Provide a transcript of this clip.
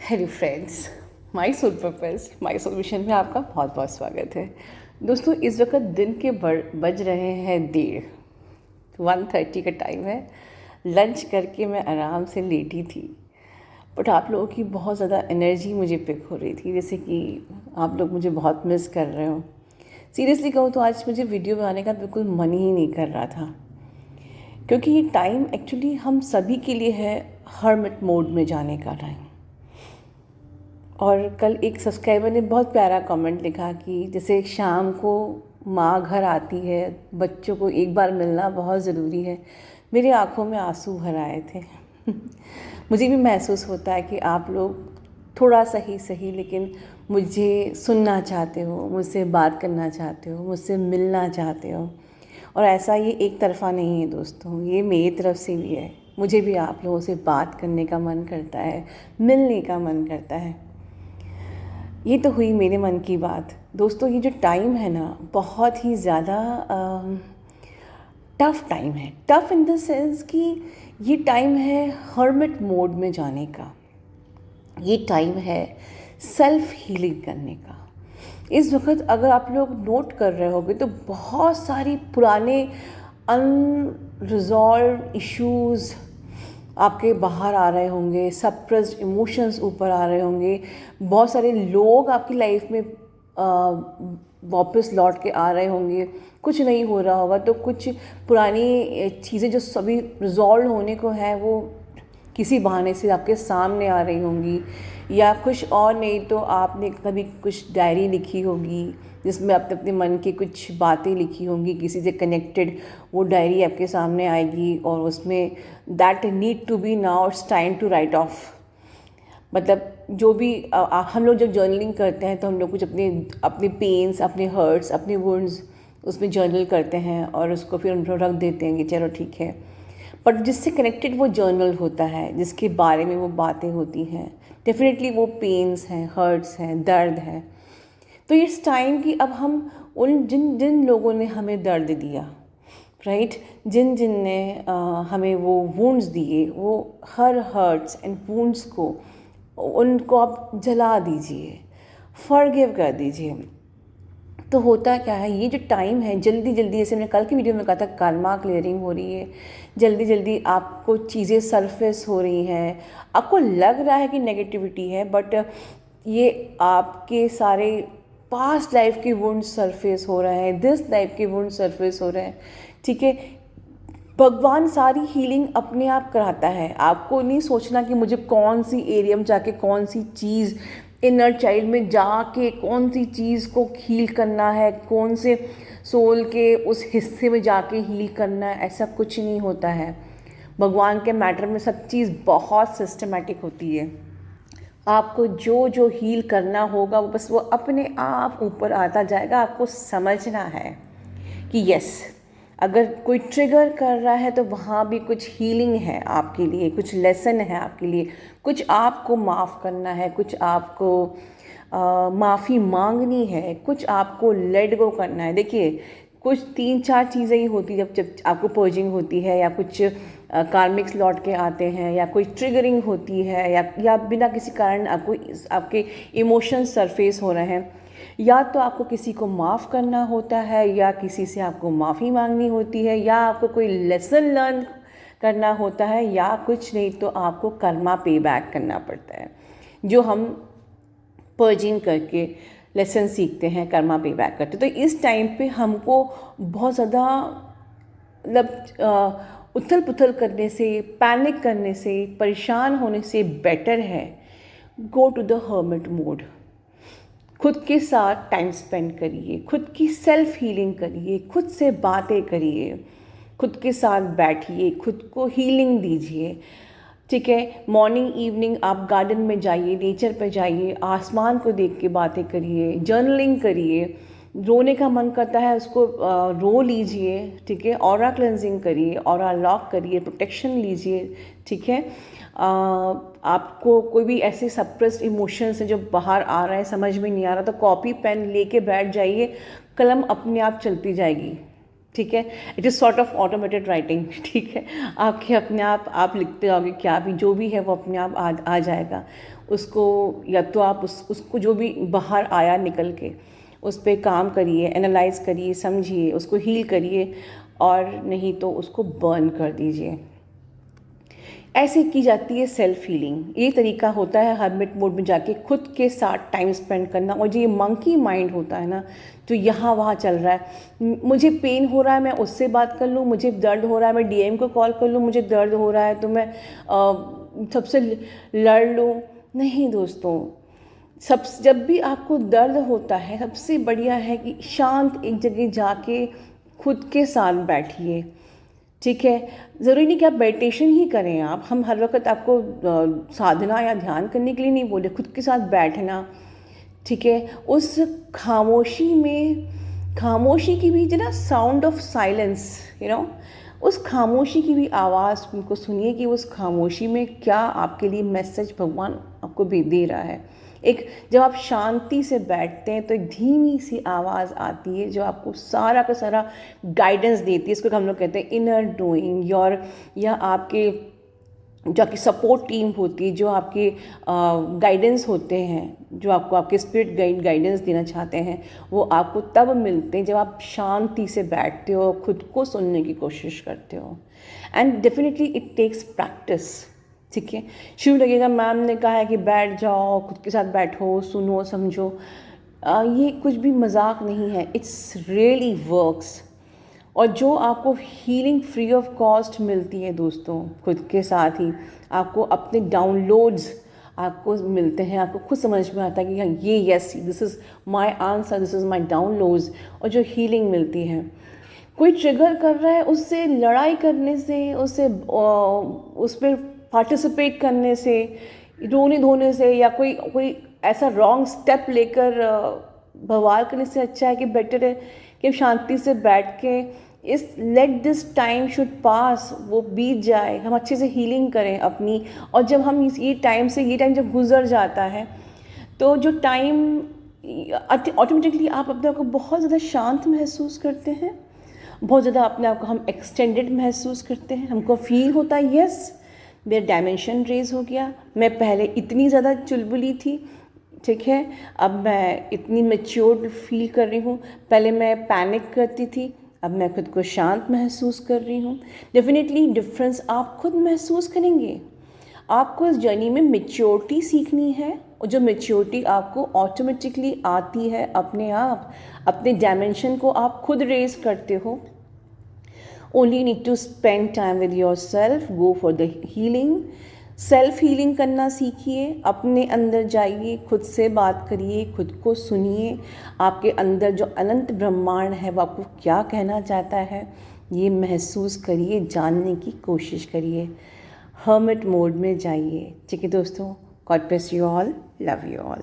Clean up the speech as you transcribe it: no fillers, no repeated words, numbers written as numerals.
Hello friends, my soul purpose my solution में आपका बहुत बहुत स्वागत है। दोस्तों, इस वक्त दिन के बज रहे हैं 1:30 का टाइम है। लंच करके मैं आराम से लेटी थी, बट आप लोगों की बहुत ज़्यादा एनर्जी मुझे पिक हो रही थी, जैसे कि आप लोग मुझे बहुत मिस कर रहे हो। सीरियसली कहूँ तो आज मुझे वीडियो बनाने का बिल्कुल मन ही नहीं कर रहा था, क्योंकि ये टाइम एक्चुअली हम सभी के लिए है हर्मिट मोड में जाने का टाइम। और कल एक सब्सक्राइबर ने बहुत प्यारा कमेंट लिखा कि जैसे शाम को माँ घर आती है, बच्चों को एक बार मिलना बहुत ज़रूरी है। मेरी आंखों में आंसू भर आए थे। मुझे भी महसूस होता है कि आप लोग थोड़ा सही सही लेकिन मुझे सुनना चाहते हो, मुझसे बात करना चाहते हो, मुझसे मिलना चाहते हो। और ऐसा ये एक तरफ़ा नहीं है दोस्तों, ये मेरी तरफ से भी है। मुझे भी आप लोगों से बात करने का मन करता है, मिलने का मन करता है। ये तो हुई मेरे मन की बात। दोस्तों, ये जो टाइम है ना, बहुत ही ज़्यादा टफ़ टाइम है। टफ़ इन द सेंस कि ये टाइम है हर्मिट मोड में जाने का। ये टाइम है सेल्फ हीलिंग करने का। इस वक्त अगर आप लोग नोट कर रहे होगे तो बहुत सारी पुराने अनरिजॉल्व इश्यूज़ आपके बाहर आ रहे होंगे, सप्रेस्ड इमोशंस ऊपर आ रहे होंगे। बहुत सारे लोग आपकी लाइफ में वापस लौट के आ रहे होंगे। कुछ नहीं हो रहा होगा तो कुछ पुरानी चीज़ें जो सभी रिजॉल्व होने को है वो किसी बहाने से आपके सामने आ रही होंगी, या कुछ और नहीं तो आपने कभी कुछ डायरी लिखी होगी जिसमें आपने अपने मन की कुछ बातें लिखी होंगी किसी से कनेक्टेड। वो डायरी आपके सामने आएगी और उसमें that need to be now it's time to write off. मतलब जो भी हम लोग जब जर्नलिंग करते हैं तो हम लोग कुछ अपने अपने पेन्स, अपने हर्ट्स, अपने वुंड्स उसमें जर्नल करते हैं और उसको फिर उनको रख देते हैं कि चलो ठीक है। बट जिससे कनेक्टेड वो जर्नल होता है, जिसके बारे में वो बातें होती हैं, डेफिनेटली वो पेन्स हैं, हर्ट्स हैं, दर्द है। तो इस टाइम की अब हम उन जिन जिन लोगों ने हमें दर्द दिया, राइट, जिन जिन ने हमें वो वुंड्स दिए, वो हर हर्ट्स एंड वुंड्स को उनको आप जला दीजिए, फॉरगिव कर दीजिए। तो होता क्या है, ये जो टाइम है जल्दी जल्दी, जैसे मैंने कल की वीडियो में कहा था, कर्मा क्लियरिंग हो रही है। जल्दी जल्दी आपको चीज़ें सरफेस हो रही हैं। आपको लग रहा है कि नेगेटिविटी है, बट ये आपके सारे पास्ट लाइफ के वुंड सरफेस हो रहे हैं, दिस लाइफ के वुंड सरफेस हो रहे हैं। ठीक है, भगवान सारी हीलिंग अपने आप कराता है। आपको नहीं सोचना कि मुझे कौन सी एरिया में जाके कौन सी चीज़, इनर चाइल्ड में जाके कौन सी चीज़ को हील करना है, कौन से सोल के उस हिस्से में जाके हील करना है, ऐसा कुछ नहीं होता है। भगवान के मैटर में सब चीज़ बहुत सिस्टमेटिक होती है। आपको जो जो हील करना होगा वो बस वो अपने आप ऊपर आता जाएगा। आपको समझना है कि यस, अगर कोई ट्रिगर कर रहा है तो वहाँ भी कुछ हीलिंग है आपके लिए, कुछ लेसन है आपके लिए, कुछ आपको माफ़ करना है, कुछ आपको माफ़ी मांगनी है, कुछ आपको लेट गो करना है। देखिए, कुछ 3-4 चीज़ें ही होती है जब आपको पर्जिंग होती है, या कुछ कार्मिक्स लौट के आते हैं, या कोई ट्रिगरिंग होती है, या बिना किसी कारण आपके इमोशंस सरफेस हो रहे हैं। या तो आपको किसी को माफ़ करना होता है, या किसी से आपको माफ़ी मांगनी होती है, या आपको कोई लेसन लर्न करना होता है, या कुछ नहीं तो आपको कर्मा पे बैक करना पड़ता है, जो हम पर्जिंग करके लेसन सीखते हैं, कर्मा पे बैक करते। तो इस टाइम पे हमको बहुत ज़्यादा मतलब उथल पुथल करने से, पैनिक करने से, परेशान होने से बेटर है go to the hermit mode. खुद के साथ टाइम स्पेंड करिए, खुद की सेल्फ हीलिंग करिए, खुद से बातें करिए, खुद के साथ बैठिए, खुद को हीलिंग दीजिए। ठीक है, मॉर्निंग इवनिंग आप गार्डन में जाइए, नेचर पे जाइए, आसमान को देख के बातें करिए, जर्नलिंग करिए। रोने का मन करता है उसको रो लीजिए। ठीक है, ऑरा क्लेंजिंग करिए, ऑरा लॉक करिए, प्रोटेक्शन लीजिए। ठीक है, आपको कोई भी ऐसे सप्रेस्ड इमोशंस हैं जो बाहर आ रहा है, समझ में नहीं आ रहा, तो कॉपी पेन लेके बैठ जाइए, कलम अपने आप चलती जाएगी। ठीक है। It is sort of automated writing, ठीक है। आपके अपने आप लिखते रहोगे, क्या भी जो भी है वो अपने आप आ जाएगा। उसको या तो आप उसको जो भी बाहर आया निकल के उस पर काम करिए, एनालाइज करिए, समझिए, उसको हील करिए, और नहीं तो उसको बर्न कर दीजिए। ऐसे की जाती है सेल्फ हीलिंग। ये तरीका होता है हर्मिट मोड में जाके खुद के साथ टाइम स्पेंड करना। और जो ये मंकी माइंड होता है ना, जो यहाँ वहाँ चल रहा है, मुझे पेन हो रहा है मैं उससे बात कर लूँ, मुझे दर्द हो रहा है मैं डीएम को कॉल कर लूँ, मुझे दर्द हो रहा है तो मैं सबसे लड़ लूँ। नहीं दोस्तों, जब भी आपको दर्द होता है, सबसे बढ़िया है कि शांत एक जगह जाके खुद के साथ बैठिए, ठीक है। ज़रूरी नहीं कि आप मेडिटेशन ही करें। आप हम हर वक्त आपको साधना या ध्यान करने के लिए नहीं बोले, खुद के साथ बैठना, ठीक है। उस खामोशी में, खामोशी की भी ना साउंड ऑफ साइलेंस, उस खामोशी की भी आवाज़ उनको सुनिए कि उस खामोशी में क्या आपके लिए मैसेज भगवान आपको भी दे रहा है। एक जब आप शांति से बैठते हैं तो एक धीमी सी आवाज़ आती है जो आपको सारा का सारा गाइडेंस देती है। इसको हम लोग कहते हैं इनर डूइंग योर, या आपके जो आपकी सपोर्ट टीम होती है, जो आपके गाइडेंस होते हैं, जो आपको आपके स्पिरिट गाइडेंस देना चाहते हैं, वो आपको तब मिलते हैं जब आप शांति से बैठते हो, खुद को सुनने की कोशिश करते हो। And definitely it takes practice, ठीक है। शुरू लगेगा मैम ने कहा है कि बैठ जाओ, खुद के साथ बैठो, सुनो, समझो, ये कुछ भी मजाक नहीं है, इट्स रियली वर्क्स। और जो आपको हीलिंग फ्री ऑफ कॉस्ट मिलती है दोस्तों, खुद के साथ ही आपको अपने डाउनलोड्स आपको मिलते हैं, आपको खुद समझ में आता है कि हाँ ये yes this is my answer, this is my downloads. और जो हीलिंग मिलती है, कोई ट्रिगर कर रहा है, उससे लड़ाई करने से, उससे उस पर पार्टिसिपेट करने से, रोने धोने से, या कोई ऐसा रॉन्ग स्टेप लेकर बवाल करने से अच्छा है कि बेटर है कि शांति से बैठ के इस let this time should pass, वो बीत जाए, हम अच्छे से हीलिंग करें अपनी। और जब हम ये टाइम जब गुजर जाता है तो जो टाइम ऑटोमेटिकली आप अपने आप को बहुत ज़्यादा शांत महसूस करते हैं, बहुत ज़्यादा अपने आप को हम एक्सटेंडेड महसूस करते हैं। हमको फील होता है यस मेरा डायमेंशन रेज हो गया, मैं पहले इतनी ज़्यादा चुलबुली थी, ठीक है, अब मैं इतनी मैच्योर्ड फील कर रही हूँ। पहले मैं पैनिक करती थी, अब मैं खुद को शांत महसूस कर रही हूँ। डेफिनेटली डिफरेंस आप खुद महसूस करेंगे। आपको इस जर्नी में मैच्योरिटी सीखनी है, और जो मैच्योरिटी आपको ऑटोमेटिकली आती है अपने आप, अपने डायमेंशन को आप खुद रेज करते हो। Only need to spend time with your self, go for the healing. Self healing करना सीखिए, अपने अंदर जाइए, खुद से बात करिए, खुद को सुनिए। आपके अंदर जो अनंत ब्रह्मांड है वो आपको क्या कहना चाहता है, ये महसूस करिए, जानने की कोशिश करिए, हर्मिट मोड में जाइए, ठीक है दोस्तों। God bless you all, love you all.